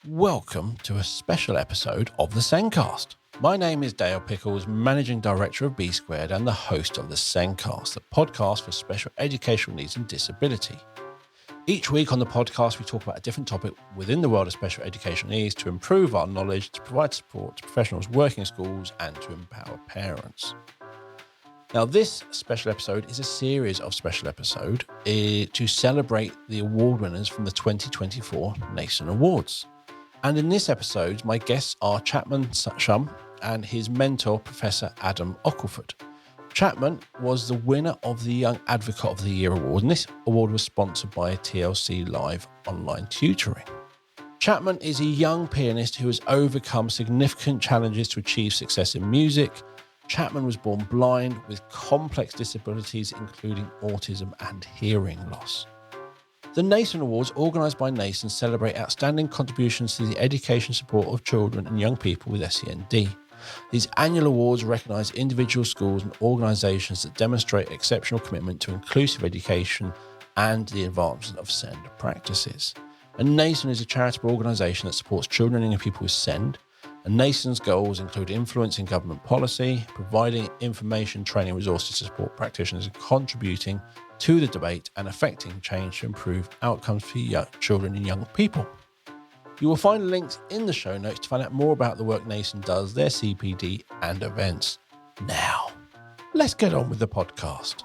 Welcome to a special episode of the Sencast. My name is Dale Pickles, Managing Director of B Squared and the host of the Sencast, the podcast for special educational needs and disability. Each week on the podcast, we talk about a different topic within the world of special educational needs to improve our knowledge, to provide support to professionals working in schools, and to empower parents. Now, this special episode is a series of special episodes to celebrate the award winners from the 2024 Nason Awards. And in this episode, my guests are Chapman Shum and his mentor, Professor Adam Ockleford. Chapman was the winner of the Young Advocate of the Year award, and this award was sponsored by TLC Live Online Tutoring. Chapman is a young pianist who has overcome significant challenges to achieve success in music. Chapman was born blind with complex disabilities, including autism and hearing loss. The Nason Awards, organised by Nason, celebrate outstanding contributions to the education support of children and young people with SEND. These annual awards recognise individual schools and organisations that demonstrate exceptional commitment to inclusive education and the advancement of SEND practices. And Nason is a charitable organisation that supports children and young people with SEND. And Nason's goals include influencing government policy, providing information, training resources to support practitioners, and contributing to the debate and affecting change to improve outcomes for children and young people. You will find links in the show notes to find out more about the work Nason does, their CPD and events. Now, let's get on with the podcast.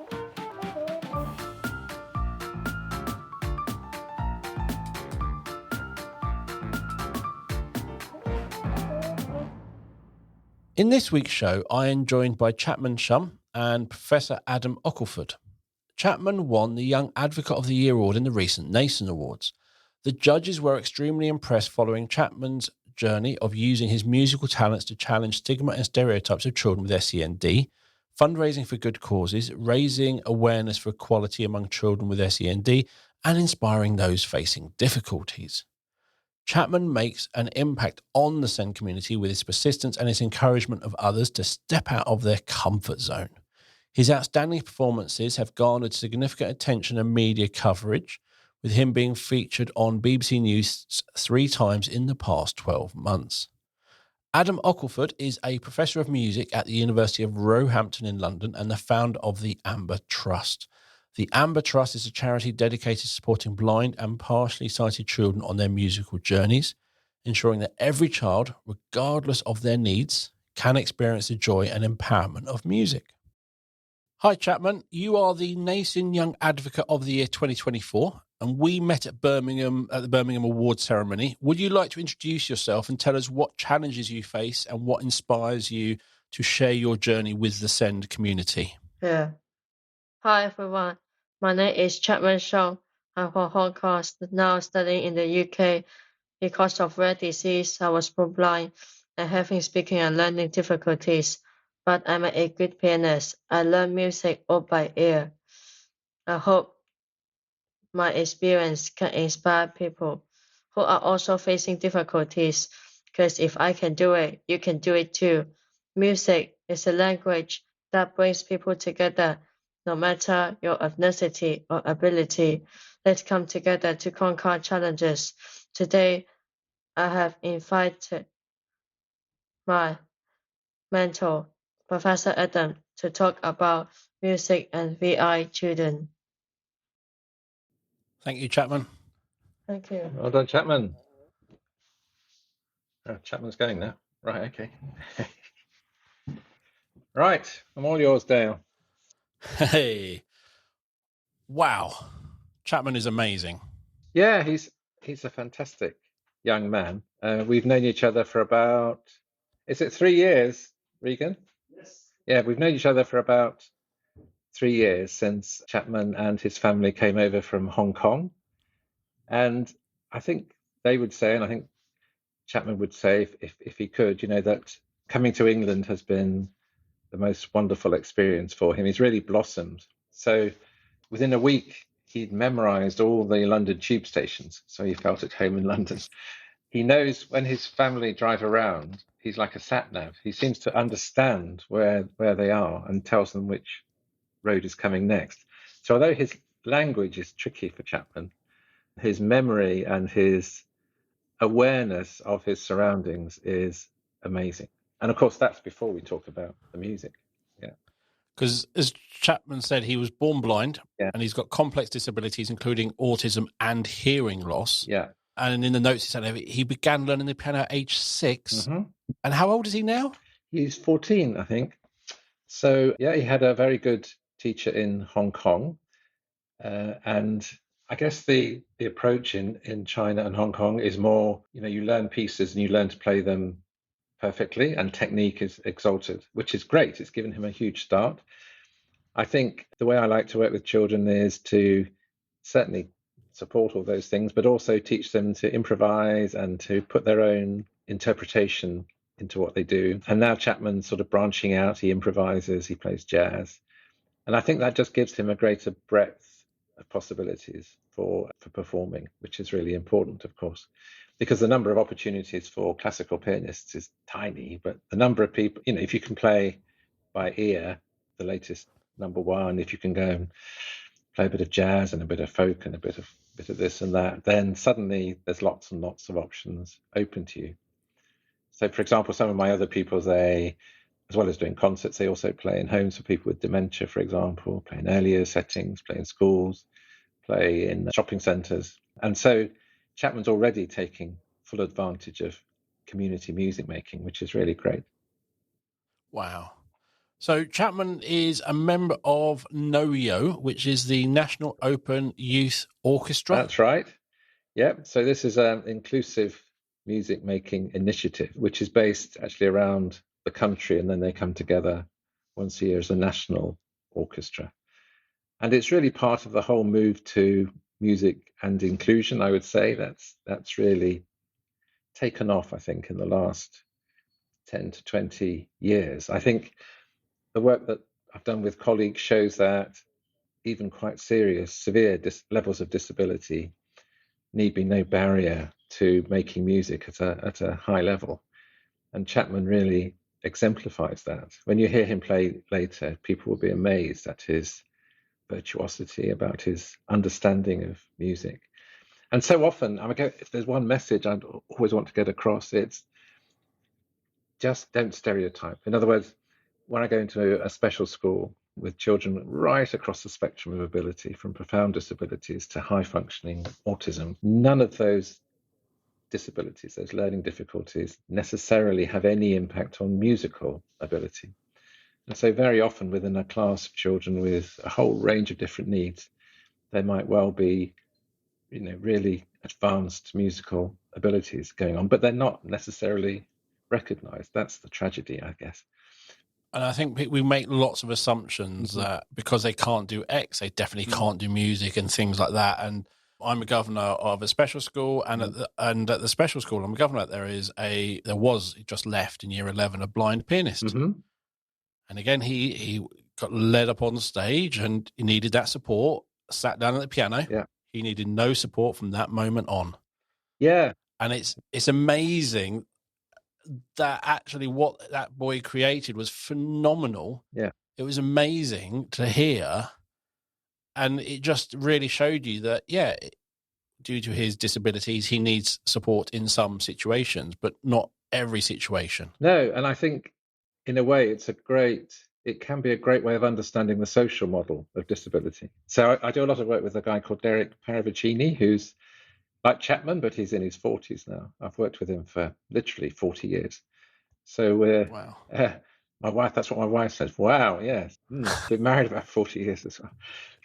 In this week's show, I am joined by Chapman Shum and Professor Adam Ockleford. Chapman won the Young Advocate of the Year award in the recent Nason Awards. The judges were extremely impressed following Chapman's journey of using his musical talents to challenge stigma and stereotypes of children with SEND, fundraising for good causes, raising awareness for equality among children with SEND, and inspiring those facing difficulties. Chapman makes an impact on the SEND community with his persistence and his encouragement of others to step out of their comfort zone. His outstanding performances have garnered significant attention and media coverage, with him being featured on BBC News 3 times in the past 12 months. Adam Ockleford is a professor of music at the University of Roehampton in London and the founder of the Amber Trust. The Amber Trust is a charity dedicated to supporting blind and partially sighted children on their musical journeys, ensuring that every child, regardless of their needs, can experience the joy and empowerment of music. Hi, Chapman. You are the Nason Young Advocate of the Year 2024, and we met at the Birmingham Awards ceremony. Would you like to introduce yourself and tell us what challenges you face and what inspires you to share your journey with the SEND community? Yeah. Hi, everyone. My name is Chapman Shum. I'm from Hong Kong, now studying in the UK. Because of rare disease, I was born blind and having speaking and learning difficulties. But I'm a good pianist. I learn music all by ear. I hope my experience can inspire people who are also facing difficulties. Because if I can do it, you can do it too. Music is a language that brings people together. No matter your ethnicity or ability, let's come together to conquer challenges. Today, I have invited my mentor, Professor Adam, to talk about music and VI children. Thank you, Chapman. Thank you. Well done, Chapman. Oh, Chapman's going now. Right, okay. Right, I'm all yours, Dale. Hey. Wow. Chapman is amazing. Yeah, he's a fantastic young man. We've known each other for about, is it 3 years, Regan? Yes. Yeah, we've known each other for about 3 years since Chapman and his family came over from Hong Kong. And I think they would say, and I think Chapman would say, if he could, that coming to England has been the most wonderful experience for him. He's really blossomed. So within a week, he'd memorized all the London tube stations. So he felt at home in London. He knows when his family drive around, he's like a sat nav. He seems to understand where they are and tells them which road is coming next. So although his language is tricky for Chapman, his memory and his awareness of his surroundings is amazing. And of course, that's before we talk about the music. Yeah. Because as Chapman said, he was born blind, Yeah. and he's got complex disabilities, including autism and hearing loss. Yeah. And in the notes he said he began learning the piano at age 6. Mm-hmm. And how old is he now? He's 14, I think. So, yeah, he had a very good teacher in Hong Kong. And I guess the approach in China and Hong Kong is more, you learn pieces and you learn to play them perfectly, and technique is exalted, which is great. It's given him a huge start. I think the way I like to work with children is to certainly support all those things, but also teach them to improvise and to put their own interpretation into what they do. And now Chapman's sort of branching out. He improvises, he plays jazz. And I think that just gives him a greater breadth of possibilities for performing, which is really important, of course, because the number of opportunities for classical pianists is tiny, but the number of people, if you can play by ear the latest number one, if you can go and play a bit of jazz and a bit of folk and a bit of this and that, then suddenly there's lots and lots of options open to you. So, for example, some of my other pupils, they, as well as doing concerts, they also play in homes for people with dementia, for example, play in earlier settings, play in schools, play in shopping centres. And so Chapman's already taking full advantage of community music making, which is really great. Wow. So Chapman is a member of NOYO, which is the National Open Youth Orchestra. That's right. Yeah. So this is an inclusive music making initiative, which is based actually around the country, and then they come together once a year as a national orchestra. And it's really part of the whole move to music and inclusion, I would say. That's really taken off, I think, in the last 10 to 20 years. I think the work that I've done with colleagues shows that even quite serious, severe levels of disability need be no barrier to making music at a high level. And Chapman really exemplifies that. When you hear him play later, people will be amazed at his virtuosity, about his understanding of music. And so often, if there's one message I always want to get across, it's just don't stereotype. In other words, when I go into a special school with children right across the spectrum of ability, from profound disabilities to high functioning autism, none of those disabilities, those learning difficulties, necessarily have any impact on musical ability. And so very often within a class of children with a whole range of different needs, there might well be, really advanced musical abilities going on, but they're not necessarily recognized. That's the tragedy, I guess. And I think we make lots of assumptions that because they can't do X, they definitely can't do music and things like that. And I'm a governor of a special school, and at the special school I'm a governor at, there was just left in year 11 a blind pianist. And again, he got led up on the stage, and he needed that support, sat down at the piano. Yeah. He needed no support from that moment on. Yeah. And it's amazing that actually what that boy created was phenomenal. Yeah. It was amazing to hear. And it just really showed you that, due to his disabilities, he needs support in some situations, but not every situation. No, and I think in a way it can be a great way of understanding the social model of disability. So I do a lot of work with a guy called Derek Paravicini, who's like Chapman, but he's in his 40s now. I've worked with him for literally 40 years. So wow. My wife, that's what my wife says. Wow, yes. Been married about 40 years as well.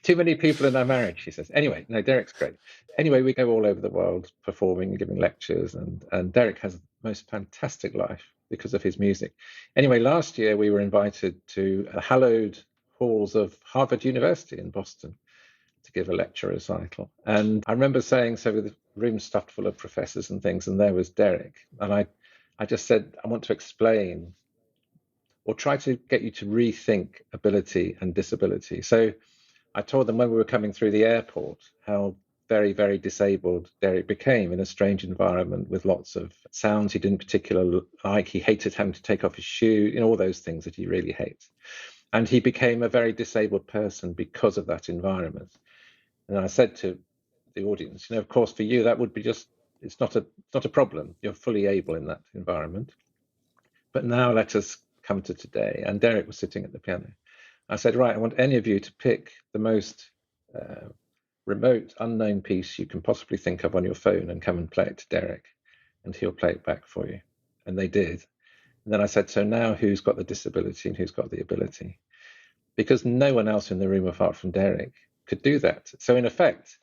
Too many people in our marriage, she says. Anyway, no, Derek's great. Anyway, we go all over the world performing and giving lectures, and Derek has the most fantastic life because of his music. Anyway, last year we were invited to the hallowed halls of Harvard University in Boston to give a lecture recital. And I remember saying, so with the room stuffed full of professors and things, and there was Derek. And I just said, I want to explain or try to get you to rethink ability and disability. So I told them when we were coming through the airport how very, very disabled Derek became in a strange environment with lots of sounds he didn't particularly like. He hated having to take off his shoe, all those things that he really hates. And he became a very disabled person because of that environment. And I said to the audience, of course, for you, that would be just it's not a problem. You're fully able in that environment. But now let us come to today. And Derek was sitting at the piano. I said, right, I want any of you to pick the most remote, unknown piece you can possibly think of on your phone and come and play it to Derek, and he'll play it back for you. And they did. And then I said, so now who's got the disability and who's got the ability? Because no one else in the room apart from Derek could do that. So in effect,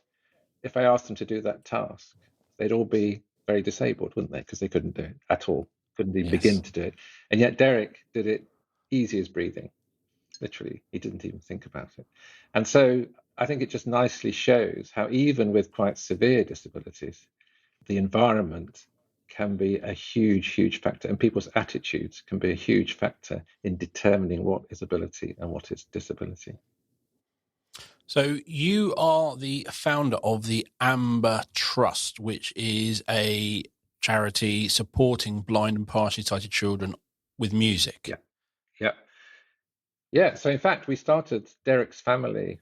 if I asked them to do that task, they'd all be very disabled, wouldn't they? Because they couldn't do it at all, couldn't even begin to do it. And yet Derek did it easy as breathing. Literally, he didn't even think about it. And so I think it just nicely shows how even with quite severe disabilities, the environment can be a huge, huge factor, and people's attitudes can be a huge factor in determining what is ability and what is disability. So you are the founder of the Amber Trust, which is a charity supporting blind and partially sighted children with music. Yeah. So in fact, we started Derek's family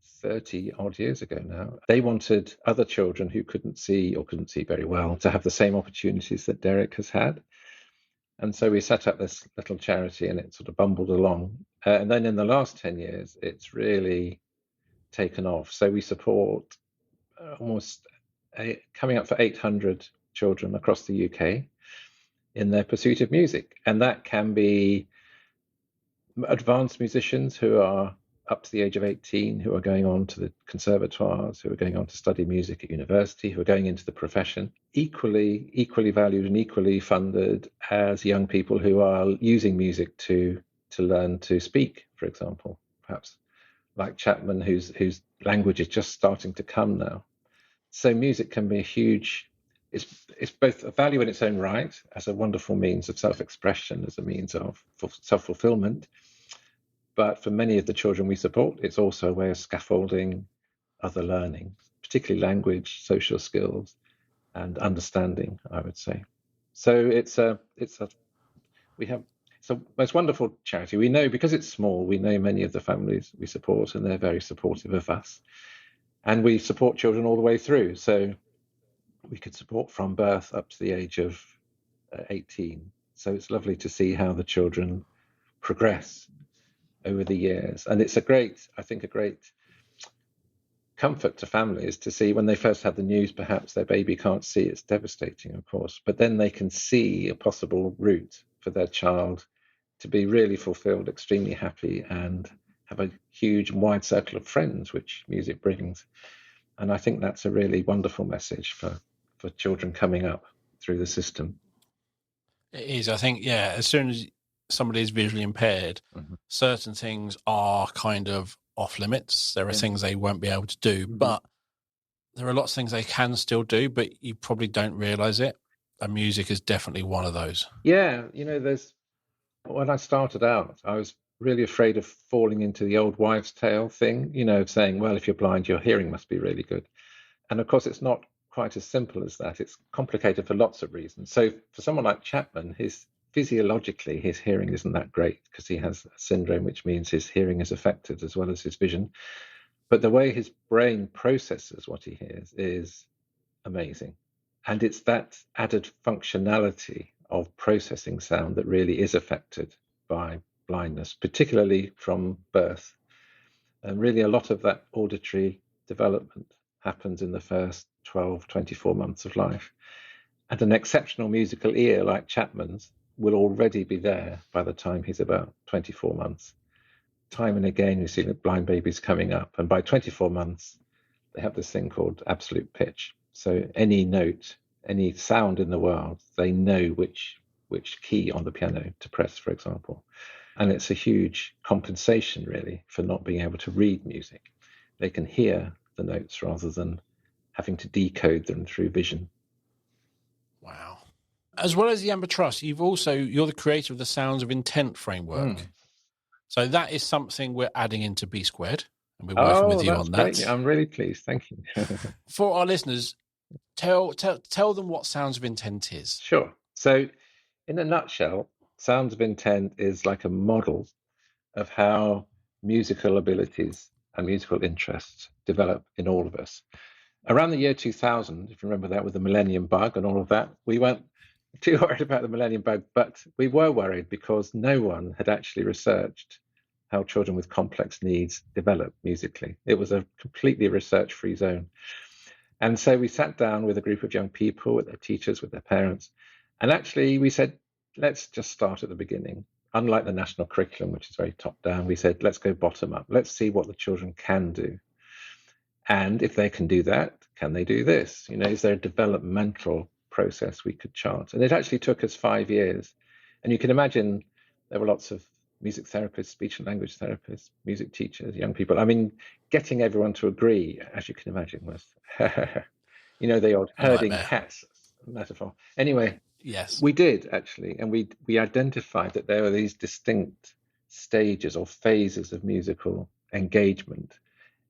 30 odd years ago now. They wanted other children who couldn't see or couldn't see very well to have the same opportunities that Derek has had. And so we set up this little charity, and it sort of bumbled along. And then in the last 10 years, it's really taken off. So we support almost coming up for 800 children across the UK in their pursuit of music. And that can be advanced musicians who are up to the age of 18, who are going on to the conservatoires, who are going on to study music at university, who are going into the profession, equally valued and equally funded as young people who are using music to learn to speak, for example, perhaps like Chapman, whose language is just starting to come now. So music can be a huge, it's both a value in its own right, as a wonderful means of self-expression, as a means of self-fulfillment. But for many of the children we support, it's also a way of scaffolding other learning, particularly language, social skills, and understanding, I would say. So it's a most wonderful charity. We know, because it's small, we know many of the families we support, and they're very supportive of us. And we support children all the way through. So we could support from birth up to the age of 18. So it's lovely to see how the children progress over the years. And it's a great comfort to families to see when they first have the news, perhaps their baby can't see. It's devastating, of course, but then they can see a possible route for their child to be really fulfilled, extremely happy, and have a huge and wide circle of friends, which music brings. And I think that's a really wonderful message for children coming up through the system. It is. I think, as soon as somebody is visually impaired, certain things are kind of off limits. There are things they won't be able to do, but there are lots of things they can still do, but you probably don't realize it. And music is definitely one of those. Yeah. When I started out, I was really afraid of falling into the old wives' tale thing, saying, well, if you're blind, your hearing must be really good. And of course, it's not quite as simple as that. It's complicated for lots of reasons. So for someone like Chapman, physiologically, his hearing isn't that great because he has a syndrome, which means his hearing is affected as well as his vision. But the way his brain processes what he hears is amazing. And it's that added functionality of processing sound that really is affected by blindness, particularly from birth. And really a lot of that auditory development happens in the first 12, 24 months of life. And an exceptional musical ear like Chapman's will already be there by the time he's about 24 months. Time and again, you see blind babies coming up, and by 24 months, they have this thing called absolute pitch. So any note, any sound in the world, they know which key on the piano to press, for example. And it's a huge compensation, really, for not being able to read music. They can hear the notes rather than having to decode them through vision. Wow. As well as the Amber Trust, you're the creator of the Sounds of Intent framework. So that is something we're adding into B Squared, and we're working with you on that. Great. I'm really pleased. Thank you. For our listeners, tell them what Sounds of Intent is. Sure. So in a nutshell, Sounds of Intent is like a model of how musical abilities and musical interests develop in all of us. Around the year 2000, if you remember that, with the millennium bug and all of that, we weren't too worried about the millennium bug, but we were worried because no one had actually researched how children with complex needs develop musically. It was a completely research-free zone. And so we sat down with a group of young people, with their teachers, with their parents, and actually we said, let's just start at the beginning. Unlike the national curriculum, which is very top-down, we said, let's go bottom-up. Let's see what the children can do. And if they can do that, can they do this? Is there a developmental process we could chart? And it actually took us 5 years. And you can imagine there were lots of music therapists, speech and language therapists, music teachers, young people. I mean, getting everyone to agree, as you can imagine, was, the old herding cats metaphor. Anyway, yes, we did actually. And we identified that there were these distinct stages or phases of musical engagement.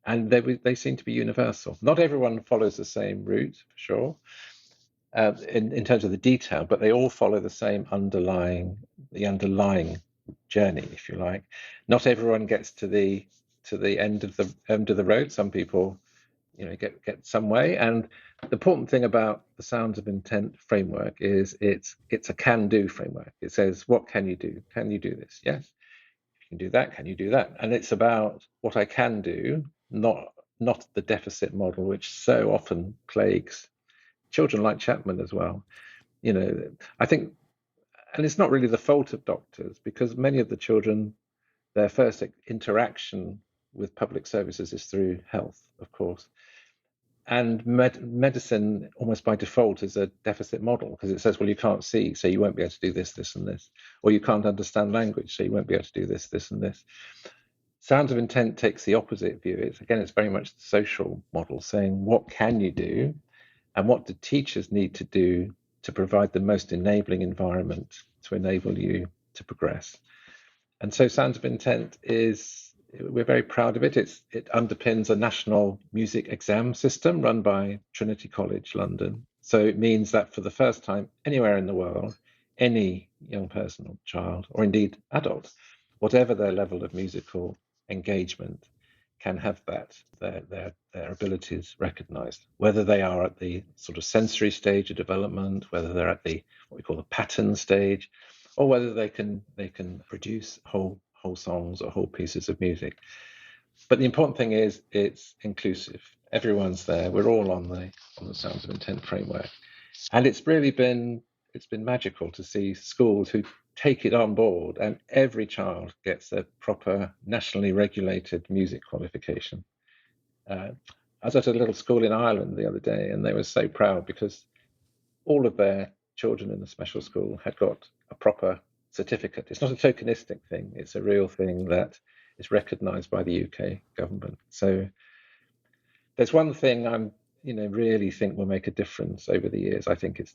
And they seem to be universal. Not everyone follows the same route, for sure, in terms of the detail, but they all follow the same underlying journey, if you like. Not everyone gets to the end of the road. Some people, get some way. And the important thing about the Sounds of Intent framework is it's a can-do framework. It says, what can you do? Can you do this? Yes. If you can do that, can you do that? And it's about what I can do, not the deficit model, which so often plagues children like Chapman as well. I think, and it's not really the fault of doctors, because many of the children, their first interaction with public services is through health, of course. And medicine, almost by default, is a deficit model, because it says, well, you can't see, so you won't be able to do this, this, and this. Or you can't understand language, so you won't be able to do this, this, and this. Sounds of Intent takes the opposite view. It's very much the social model, saying, what can you do? And what do teachers need to do to provide the most enabling environment to enable you to progress? And so Sounds of Intent we're very proud of it. It underpins a national music exam system run by Trinity College London. So it means that for the first time anywhere in the world, any young person or child, or indeed adult, whatever their level of musical engagement, can have their abilities recognized, whether they are at the sort of sensory stage of development, whether they're at the what we call the pattern stage, or whether they can produce whole songs or whole pieces of music. But the important thing is it's inclusive. Everyone's there. We're all on the Sounds of Intent framework, and it's been magical to see schools who take it on board, and every child gets a proper nationally regulated music qualification. I was at a little school in Ireland the other day, and they were so proud because all of their children in the special school had got a proper certificate. It's not a tokenistic thing. It's a real thing that is recognised by the UK government. So there's one thing I'm really think will make a difference over the years. I think it's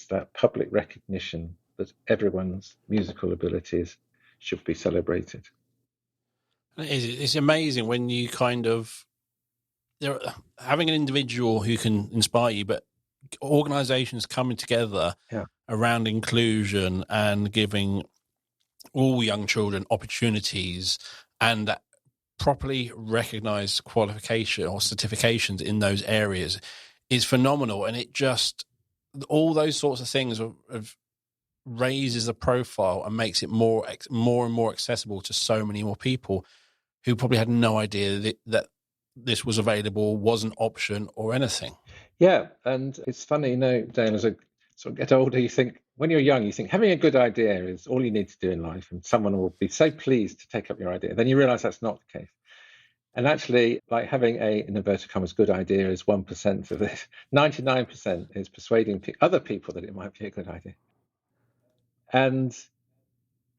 that public recognition that everyone's musical abilities should be celebrated. It's amazing when you having an individual who can inspire you, but organisations coming together around inclusion and giving all young children opportunities and properly recognised qualification or certifications in those areas is phenomenal. And it just, all those sorts of things of raises the profile and makes it more and more accessible to so many more people who probably had no idea that this was available, was an option or anything. Yeah, and it's funny, Dale, as I sort of get older, you think, when you're young, you think having a good idea is all you need to do in life, and someone will be so pleased to take up your idea. Then you realise that's not the case. And actually, like having in inverted commas, good idea is 1% of this. 99% is persuading other people that it might be a good idea. And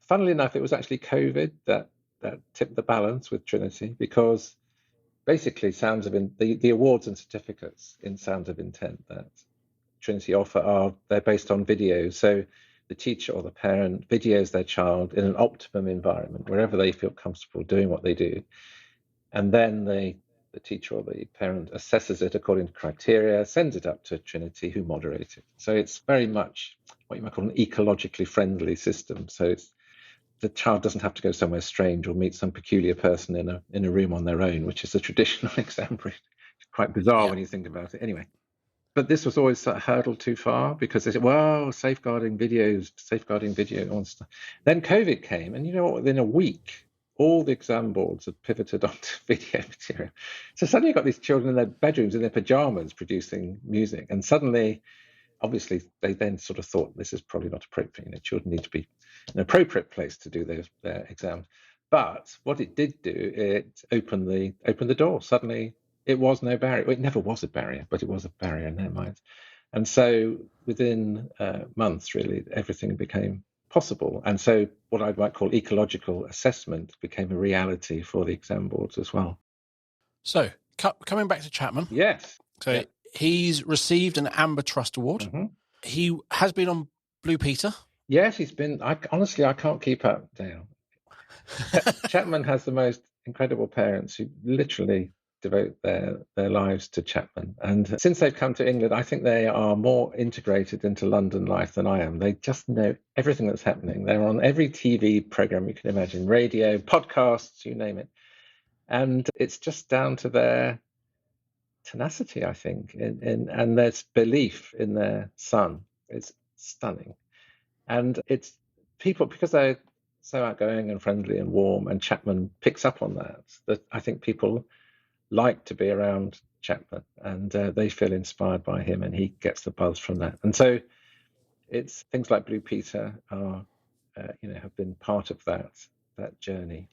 funnily enough, it was actually COVID that tipped the balance with Trinity, because basically the awards and certificates in Sounds of Intent that Trinity offer they're based on videos. So the teacher or the parent videos their child in an optimum environment, wherever they feel comfortable doing what they do. And then the teacher or the parent assesses it according to criteria, sends it up to Trinity, who moderate it. So it's very much what you might call an ecologically friendly system. So the child doesn't have to go somewhere strange or meet some peculiar person in a room on their own, which is the traditional exam quite bizarre when you think about it. Anyway, but this was always a hurdle too far because they said, well, safeguarding video and stuff. Then COVID came, and within a week, all the exam boards had pivoted onto video material. So suddenly you've got these children in their bedrooms in their pajamas producing music. And suddenly, obviously, they then sort of thought this is probably not appropriate. Children need to be an appropriate place to do their exams. But what it did do, it opened the door. Suddenly, it was no barrier. It never was a barrier, but it was a barrier in their minds. And so within months, really, everything became possible. And so what I might call ecological assessment became a reality for the exam boards as well. So coming back to Chapman. Yes. So he's received an Amber Trust Award. Mm-hmm. He has been on Blue Peter. Yes, he's been. Honestly, I can't keep up, Dale. Chapman has the most incredible parents who literally devote their lives to Chapman. And since they've come to England, I think they are more integrated into London life than I am. They just know everything that's happening. They're on every TV program you can imagine, radio, podcasts, you name it. And it's just down to their tenacity, I think, and their belief in their son. It's stunning. And it's people, because they're so outgoing and friendly and warm, and Chapman picks up on that I think people like to be around Chapman, and they feel inspired by him, and he gets the buzz from that. And so it's things like Blue Peter are, have been part of that journey.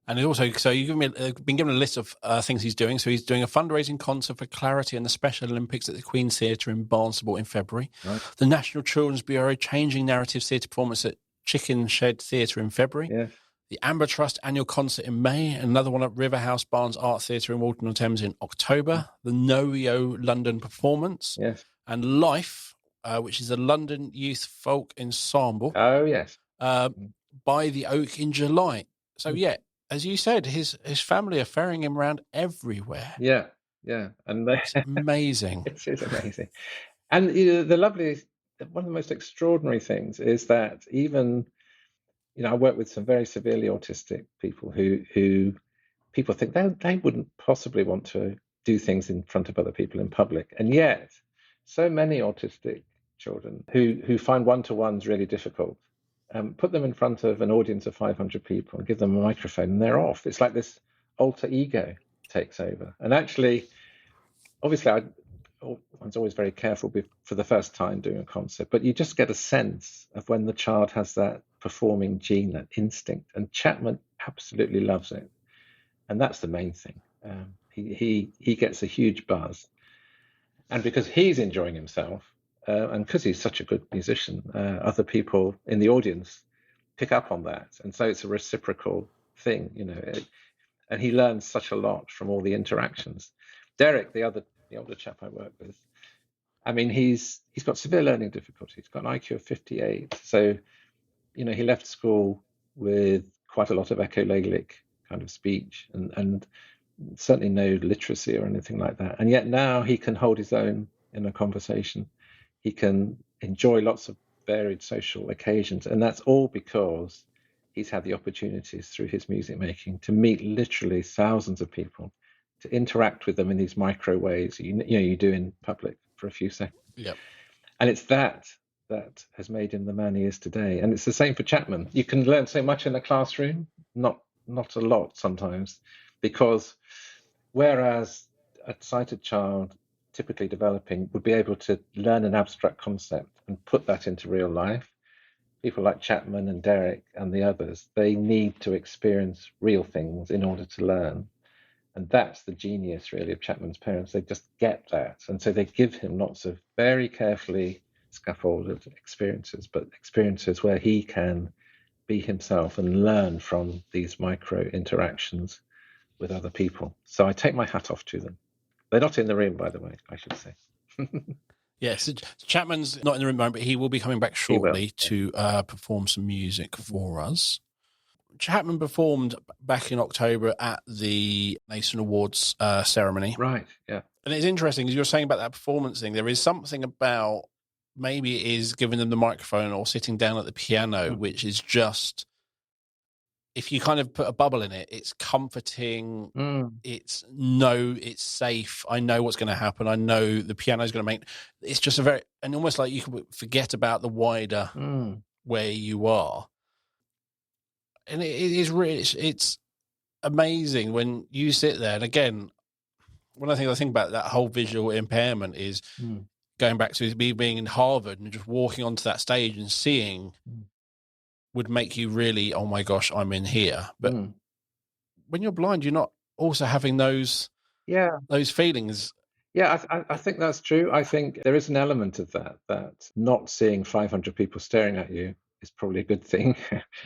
And also, so you've been given a list of things he's doing. So he's doing a fundraising concert for Clarity and the Special Olympics at the Queen's Theatre in Barnstaple in February. Right. The National Children's Bureau Changing Narratives Theatre performance at Chicken Shed Theatre in February. Yes. The Amber Trust annual concert in May, another one at Riverhouse Barnes Art Theatre in Walton-on-Thames in October, the No-Yo London performance, yes, and Life, which is a London youth folk ensemble. Oh, yes. By the Oak in July. So, as you said, his family are ferrying him around everywhere. Yeah. And it's amazing. It is amazing. And one of the most extraordinary things is that even, I work with some very severely autistic people who people think they wouldn't possibly want to do things in front of other people in public. And yet, so many autistic children who find one-to-ones really difficult, put them in front of an audience of 500 people and give them a microphone and they're off. It's like this alter ego takes over. And actually, obviously, one's always very careful for the first time doing a concert, but you just get a sense of when the child has that performing gene, that instinct. And Chapman absolutely loves it. And that's the main thing. He gets a huge buzz. And because he's enjoying himself, and because he's such a good musician, other people in the audience pick up on that. And so it's a reciprocal thing, and he learns such a lot from all the interactions. Derek, the older chap I work with, I mean, he's got severe learning difficulties. He's got an IQ of 58. So, he left school with quite a lot of echolalic kind of speech and certainly no literacy or anything like that. And yet now he can hold his own in a conversation. He can enjoy lots of varied social occasions. And that's all because he's had the opportunities through his music making to meet literally thousands of people, to interact with them in these micro ways you do in public for a few seconds. Yep. And it's that has made him the man he is today. And it's the same for Chapman. You can learn so much in a classroom, not a lot sometimes, because whereas a sighted child typically developing would be able to learn an abstract concept and put that into real life, people like Chapman and Derek and the others, they need to experience real things in order to learn. And that's the genius, really, of Chapman's parents. They just get that. And so they give him lots of very carefully scaffolded experiences, but experiences where he can be himself and learn from these micro interactions with other people. So I take my hat off to them. They're not in the room, by the way, I should say. Yes, Chapman's not in the room, but he will be coming back shortly to perform some music for us. Chapman performed back in October at the Nason Awards ceremony. Right, yeah. And it's interesting, as you were saying about that performance thing, there is something about maybe it is giving them the microphone or sitting down at the piano, which is just, if you kind of put a bubble in it, it's comforting. It's safe. I know what's going to happen. I know the piano's going to make. It's just and almost like you can forget about the wider where you are. And it is really, it's amazing when you sit there. And again, one of the things I think about that whole visual impairment is going back to me being in Harvard and just walking onto that stage and seeing would make you really, oh my gosh, I'm in here. But when you're blind, you're not also having those feelings. Yeah, I think that's true. I think there is an element of that not seeing 500 people staring at you is probably a good thing.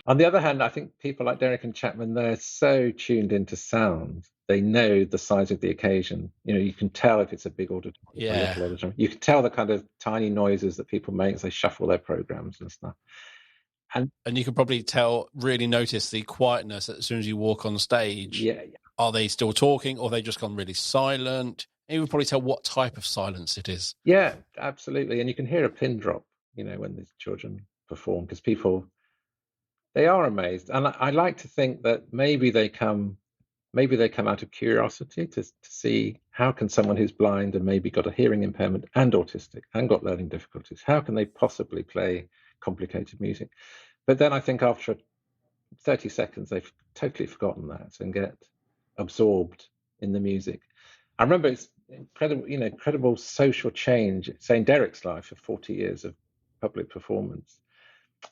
On the other hand, I think people like Derek and Chapman, they're so tuned into sound. They know the size of the occasion. You can tell if it's a big auditorium, a little auditorium. You can tell the kind of tiny noises that people make as they shuffle their programs and stuff. And you can probably really notice the quietness as soon as you walk on stage. Yeah. Are they still talking, or they just gone really silent? And you can probably tell what type of silence it is. Yeah, absolutely. And you can hear a pin drop, when these children perform, because they are amazed. And I like to think that maybe they come out of curiosity to see how can someone who's blind and maybe got a hearing impairment and autistic and got learning difficulties, how can they possibly play complicated music? But then I think after 30 seconds, they've totally forgotten that and get absorbed in the music. I remember it's incredible social change, say in Derek's life of 40 years of public performance,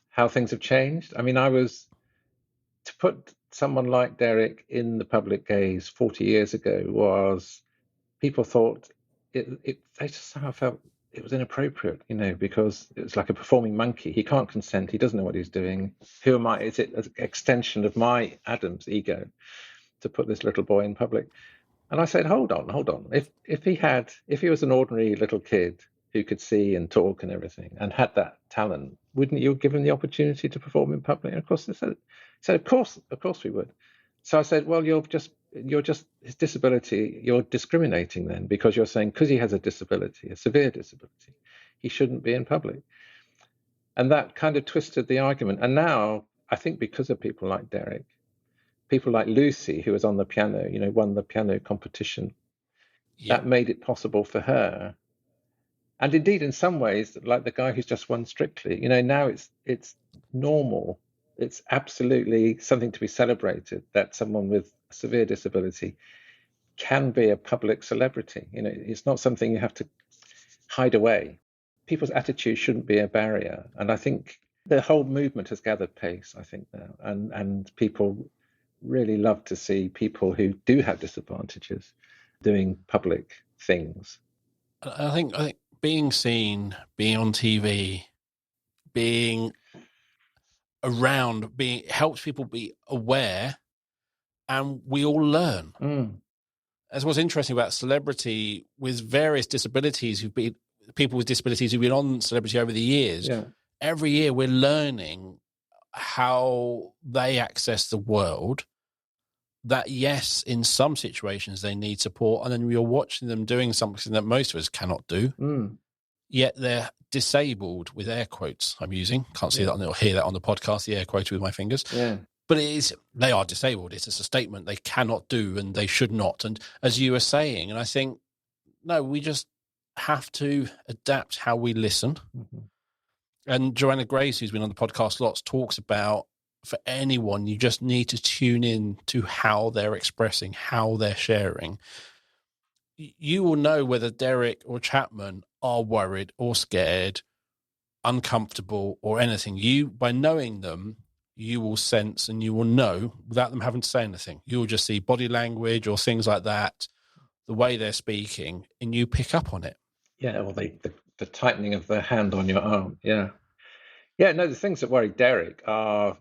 how things have changed. I mean, to put someone like Derek in the public gaze 40 years ago was, people thought they just somehow felt it was inappropriate, because it was like a performing monkey. He can't consent. He doesn't know what he's doing. Who am I? Is it an extension of my Adam's ego to put this little boy in public? And I said, hold on. If he was an ordinary little kid who could see and talk and everything and had that talent, wouldn't you give him the opportunity to perform in public? And of course they said, of course we would. So I said, well, you're just his disability, you're discriminating then, because you're saying because he has a disability, a severe disability, he shouldn't be in public. And that kind of twisted the argument. And now I think because of people like Derek, people like Lucy, who was on the piano, won the piano competition, that made it possible for her. And indeed, in some ways, like the guy who's just won Strictly, now it's normal. It's absolutely something to be celebrated that someone with a severe disability can be a public celebrity. It's not something you have to hide away. People's attitudes shouldn't be a barrier. And I think the whole movement has gathered pace, I think, now. And people really love to see people who do have disadvantages doing public things. I think being seen, being on TV, being around, helps people be aware, and we all learn. That's what's interesting about celebrity with various disabilities people with disabilities who've been on celebrity over the years. Yeah. Every year we're learning how they access the world. That yes, in some situations they need support, and then you're watching them doing something that most of us cannot do. Yet they're disabled, with air quotes I'm using. Can't see that or hear that on the podcast, the air quotes with my fingers. Yeah. But they are disabled. It's just a statement they cannot do and they should not. And as you were saying, and I think, no, we just have to adapt how we listen. And Joanna Grace, who's been on the podcast lots, talks about, for anyone, you just need to tune in to how they're expressing, how they're sharing. You will know whether Derek or Chapman are worried or scared, uncomfortable or anything. By knowing them, you will sense and you will know without them having to say anything. You'll just see body language or things like that, the way they're speaking, and you pick up on it. Yeah, or the tightening of the hand on your arm. Yeah. Yeah, no, the things that worry Derek are,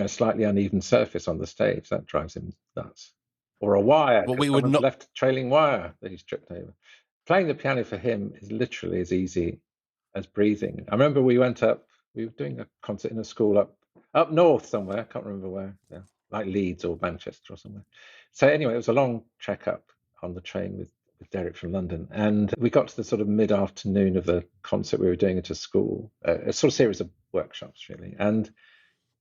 slightly uneven surface on the stage. That drives him nuts. Or a wire. But we would not left trailing wire that he's tripped over. Playing the piano for him is literally as easy as breathing. I remember we were doing a concert in a school up north somewhere. I can't remember where. Yeah, like Leeds or Manchester or somewhere. So anyway, it was a long trek up on the train with Derek from London, and we got to the sort of mid-afternoon of the concert we were doing at a school, a sort of series of workshops really, and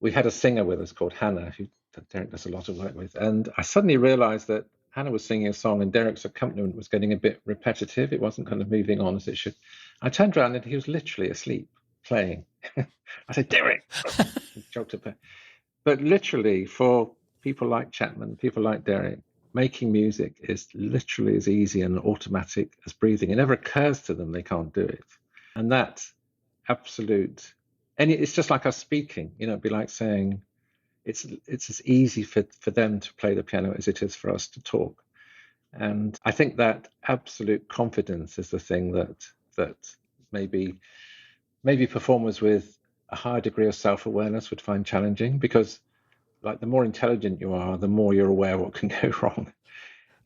we had a singer with us called Hannah, who Derek does a lot of work with. And I suddenly realized that Hannah was singing a song and Derek's accompaniment was getting a bit repetitive. It wasn't kind of moving on as it should. I turned around and he was literally asleep playing. I said, Derek! He joked about. But literally, for people like Chapman, people like Derek, making music is literally as easy and automatic as breathing. It never occurs to them they can't do it. And that absolute, and it's just like us speaking, it'd be like saying it's as easy for them to play the piano as it is for us to talk. And I think that absolute confidence is the thing that maybe performers with a higher degree of self-awareness would find challenging, because like the more intelligent you are, the more you're aware what can go wrong.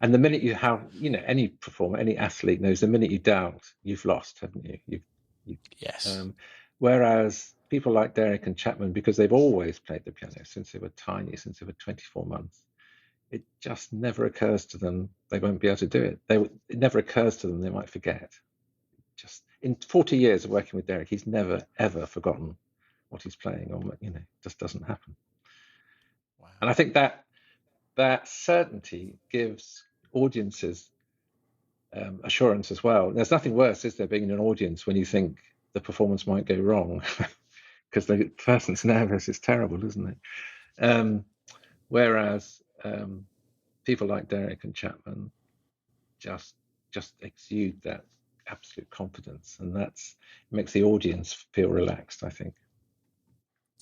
And the minute you have, any performer, any athlete knows the minute you doubt, you've lost, haven't you? Yes. Whereas people like Derek and Chapman, because they've always played the piano since they were tiny, since they were 24 months, it just never occurs to them they won't be able to do it. It never occurs to them they might forget. Just in 40 years of working with Derek, he's never, ever forgotten what he's playing, or, just doesn't happen. Wow. And I think that certainty gives audiences assurance as well. There's nothing worse, is there, being in an audience when you think the performance might go wrong, because the person's nervous. It's terrible, isn't it? Whereas people like Derek and Chapman just exude that absolute confidence, and that makes the audience feel relaxed, I think.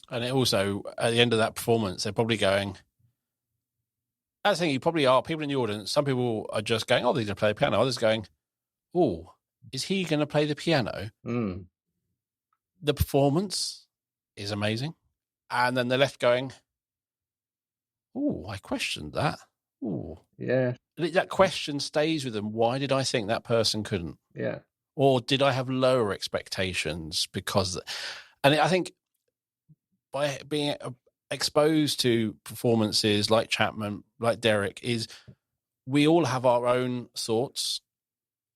And it also, at the end of that performance, they're probably going, I think you probably are, people in the audience, some people are just going, oh, they're going to play the piano. Others going, oh, is he going to play the piano? Mm. The performance is amazing. And then they're left going, oh, I questioned that. Oh, yeah. That question stays with them. Why did I think that person couldn't? Yeah. Or did I have lower expectations because, and I think by being exposed to performances like Chapman, like Derek, is we all have our own thoughts.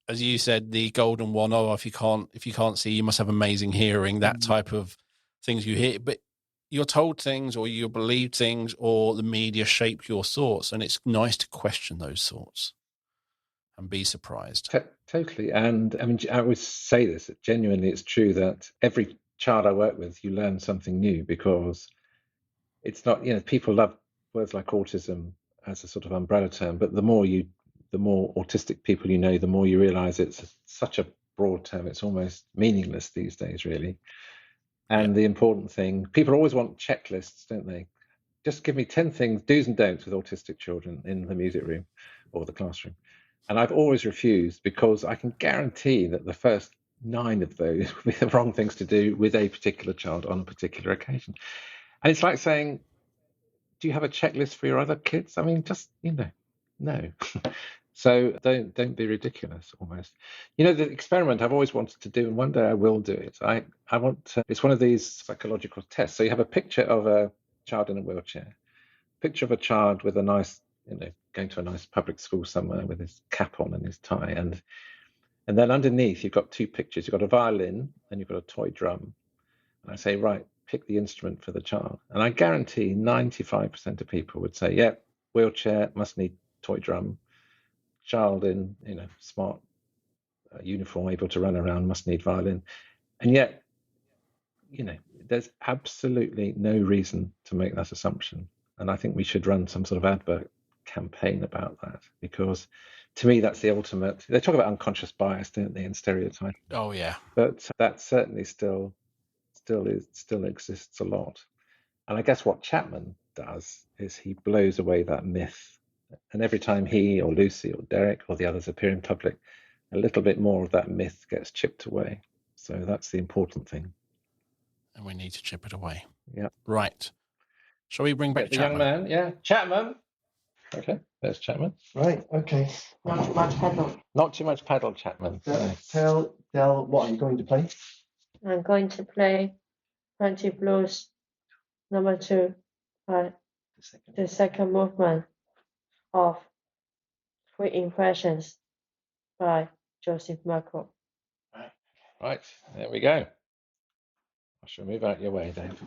As you said, the golden one, oh, if you can't see, you must have amazing hearing, that type of things you hear. But you're told things, or you believe things, or the media shape your thoughts. And it's nice to question those thoughts and be surprised. Totally. And I mean, I always say this, that genuinely it's true that every child I work with, you learn something new, because it's not, people love words like autism as a sort of umbrella term, but the more autistic people the more you realize it's such a broad term. It's almost meaningless these days, really. And the important thing, people always want checklists, don't they? Just give me 10 things, do's and don'ts with autistic children in the music room or the classroom. And I've always refused, because I can guarantee that the first 9 of those will be the wrong things to do with a particular child on a particular occasion. And it's like saying, do you have a checklist for your other kids? I mean, just, no. So don't be ridiculous, almost. The experiment I've always wanted to do, and one day I will do it. I want to, it's one of these psychological tests. So you have a picture of a child in a wheelchair, picture of a child with a nice, going to a nice public school somewhere with his cap on and his tie, and then underneath you've got 2 pictures. You've got a violin and you've got a toy drum. And I say, right, pick the instrument for the child. And I guarantee 95% of people would say, yeah, wheelchair, must need toy drum. Child in, smart uniform, able to run around, must need violin. And yet, there's absolutely no reason to make that assumption. And I think we should run some sort of advert campaign about that, because to me, that's the ultimate. They talk about unconscious bias, don't they, and stereotypes. Oh, yeah. But that certainly still exists a lot. And I guess what Chapman does is he blows away that myth. And every time he or Lucy or Derek or the others appear in public, a little bit more of that myth gets chipped away. So that's the important thing. And we need to chip it away. Yeah. Right. Shall we bring back the Chapman? young man? Yeah. Chapman. Okay, there's Chapman. Right, okay. Not too much pedal. Not too much pedal, Chapman. Tell Del, what are you going to play? I'm going to play Country Blues number 2 by the second movement of Quick Impressions by Joseph Merkel. Right, there we go. I shall move out your way, Dave.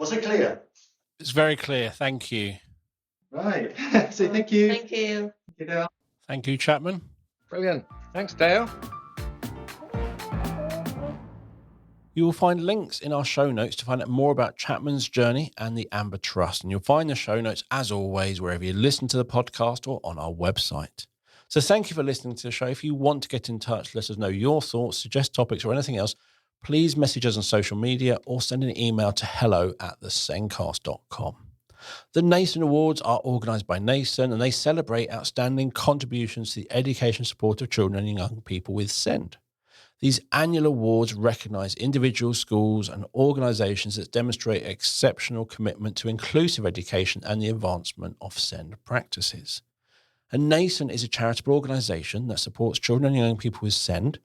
Was it clear? It's very clear. Thank you. Right. So thank you. Thank you. You know. Thank you, Chapman. Brilliant. Thanks, Dale. You will find links in our show notes to find out more about Chapman's journey and the Amber Trust. And you'll find the show notes, as always, wherever you listen to the podcast or on our website. So thank you for listening to the show. If you want to get in touch, let us know your thoughts, suggest topics or anything else, please message us on social media or send an email to hello@thesencast.com. The Nasen Awards are organised by Nasen, and they celebrate outstanding contributions to the education support of children and young people with SEND. These annual awards recognise individuals, schools and organisations that demonstrate exceptional commitment to inclusive education and the advancement of SEND practices. And Nasen is a charitable organisation that supports children and young people with SEND,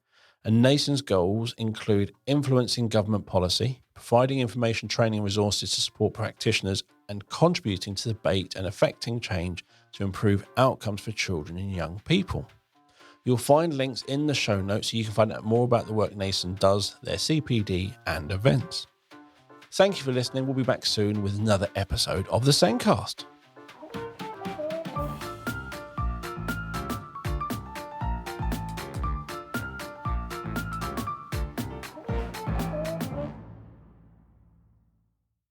and Nasen's goals include influencing government policy, providing information, training and resources to support practitioners, and contributing to debate and affecting change to improve outcomes for children and young people. You'll find links in the show notes so you can find out more about the work Nasen does, their CPD and events. Thank you for listening. We'll be back soon with another episode of the Zencast.